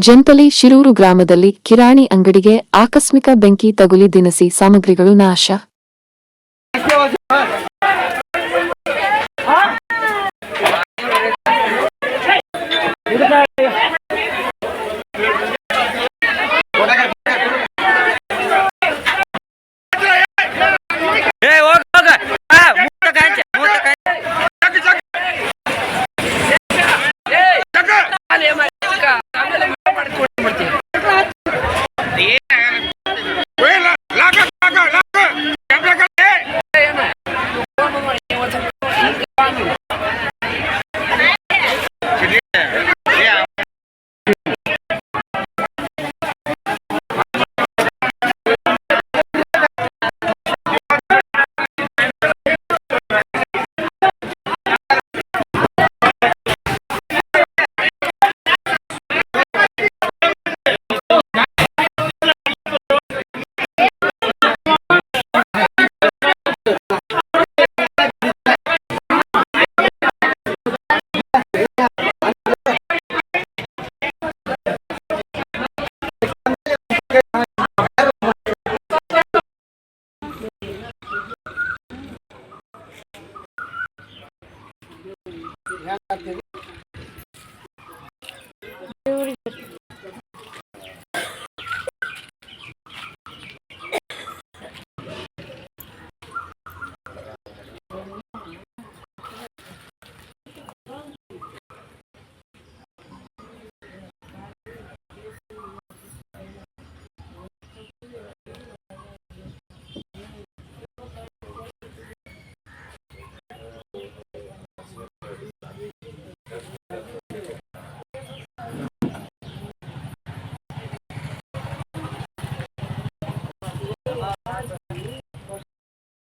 ಜಂಪಲಿ ಶಿರೂರು ಗ್ರಾಮದಲ್ಲಿ ಕಿರಾಣಿ ಅಂಗಡಿಗೆ ಆಕಸ್ಮಿಕ ಬೆಂಕಿ ತಗುಲಿ ದಿನಸಿ ಸಾಮಗ್ರಿಗಳು ನಾಶ.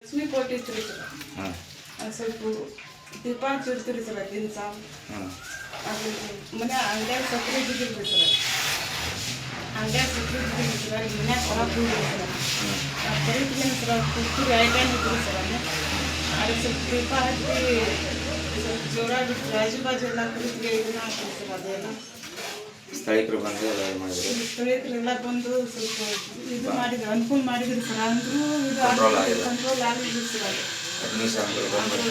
ಸ್ವೀಟ್ ಕೊಟ್ಟಿರ್ತೀರಿ ಸರ್, ಸ್ವಲ್ಪ ದೀಪ ಹಚ್ಚಿರ್ತೀರಿ ಸರ್. ದಿನಸ ಅದು ಮನೆ ಅಂಗಡಿಯಾಗ ಸಕ್ಕರೆ ಬಿದ್ದಿರ್ತೀವಿ ಸರ್. ಅಂಗಡಿಯಾಗ ಸಕ್ಕರೆ ಬಿದ್ದಿರ್ತೀವಿ ಸರ್. ಮನ್ಯಾಗ ಹೊರಗೆ ಬಿಡ್ತೀವಿ ಸರ್. ಬರೀತೀನಿ ಸರ್, ಕುರ್ಕುರಿ ಐಟಮ್ ಇದ್ರಿ ಸರ್. ಅದಕ್ಕೆ ಸ್ವಲ್ಪ ದೀಪ ಹಚ್ಚಿ ಸ್ವಲ್ಪ ಜೋರಾಗಿ ಬಿಟ್ಟು ಆಜು ಬಾಜು ಎಲ್ಲ ಕುರಿತಿಗೆ ಇದನ್ನ ಹಾಕ್ತೀವಿ ಸರ್. ಅದೆಲ್ಲ ಸ್ಥಳೀಕರು ಬಂದು ಸ್ಥಳೀಕರೆಲ್ಲ ಬಂದು ಸ್ವಲ್ಪ ಇದು ಮಾಡಿದ್ರು, ಅನುಕೂಲ ಮಾಡಿದ್ರು ಸರ್. ಅಂದರೂ ಇದು ಕಂಟ್ರೋಲ್ ಆಗಿದ್ರು ಸರ್. ಅದು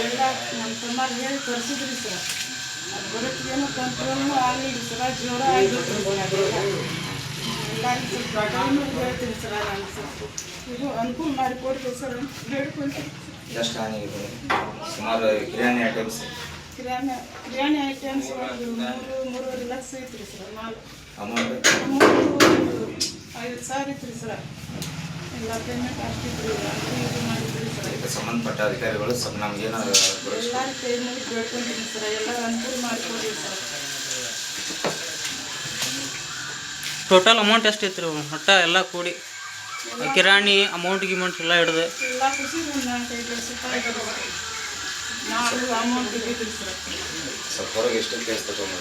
ಎಲ್ಲ ನಮ್ಮ ತಮ್ಮ ಹೇಳಿ ತರಿಸಿದ್ರಿ ಸರ್. ಅದು ಬರೋಕ್ಕೇನೋ ಕಂಟ್ರೋಲ್ನೂ ಆಗಲಿಲ್ಲ ಸರ್. ಜೋರ ಆಗಿತ್ತು ಎಲ್ಲರಿಗೂ ಸ್ವಲ್ಪ ದೊಡ್ಡವನು ಹೇಳ್ತೀನಿ ಸರ್. ನಾನು ಸ್ವಲ್ಪ ಇದು ಅನುಕೂಲ ಮಾಡಿ ಕೊಡ್ತೀವಿ ಸರ್ ಅಂತ ಹೇಳ್ಕೊಳ್ತೀನಿ. ಎಷ್ಟು ಹಾನಿಗಿದೆ? ಸುಮಾರು ಕಿರಾಣಿ ಐಟಮ್ಸ್ ಕಿರಾಣಿ ಐಟಮ್ಸ್ ಒಂದು 3.5 ಲಕ್ಷ ಐತ್ರಿ ಸರ್. ಅಮೌಂಟ್ 50,000 ಐತ್ರಿ ಸರ್. ಎಲ್ಲ ಪೇಮೆಂಟ್ ಆಗ್ತಿದ್ರಿ, ಇದು ಮಾಡಿದ್ರಿ ಸರ್. ಇದಕ್ಕೆ ಸಂಬಂಧಪಟ್ಟ ಅಧಿಕಾರಿಗಳು ನಮಗೇನಾದ್ರು ಎಲ್ಲರೂ ಕೈ ಮುಗಿ ಕೇಳ್ಕೊಂತೀನಿ ಸರ್. ಎಲ್ಲರೂ ಅನುಕೂಲ ಮಾಡಿಕೊಡ್ರಿ ಸರ್. ಟೋಟಲ್ ಅಮೌಂಟ್ ಎಷ್ಟು ಐತ್ರಿ ಒಟ್ಟು ಎಲ್ಲ ಕೂಡಿ? ಕಿರಾಣಿ ಅಮೌಂಟ್ ಎಲ್ಲ ಹಿಡ್ದು ಎಲ್ಲ ಖುಷಿ ಒಂದು 4-5 ಲಕ್ಷ ರೂಪಾಯಿ ನಾಲ್ಕು ಅಮೌಂಟ್ ಇದ್ದಿದ್ರಿ ಸರ್. ಸ್ವಲ್ಪ ಹೊರಗೆ ಎಷ್ಟು ಕೇಸ್ ತಗೊಂಡು